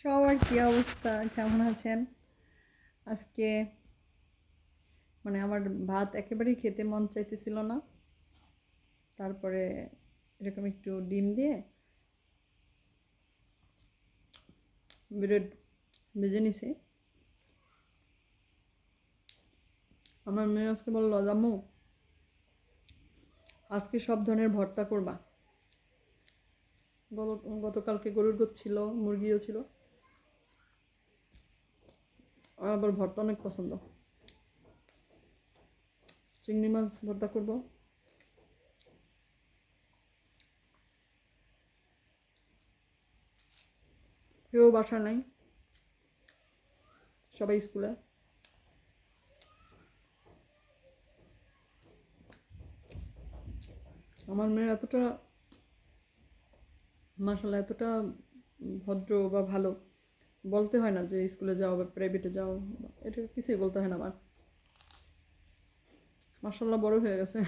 সবার কি অবস্থা, কেমন আছেন? আজকে মানে আমার ভাত একেবারেই খেতে মন চাইতেছিল না। তারপরে এরকম একটু ডিম দিয়ে ব্রেড ভেজে নিছি। আমার মেয়ে আজকে বললো, আম্মু আজকে সব ধরনের ভর্তা করবা। গতকালকে গরুর গোশত ছিল, মুরগিও ছিল। আর আবার ভর্তা অনেক পছন্দ। চিংড়ি মাছ ভর্তা করব। কেউ বাসা নাই, সবাই স্কুলে। আমার মেয়ে এতটা মাশাআল্লাহ, এতটা ভদ্র বা ভালো, বলতে হয় না যে স্কুলে যাও বা প্রাইভেটে যাও, এটা কিছুই বলতে হয় না। আমার মাশাআল্লাহ বড় হয়ে গেছে।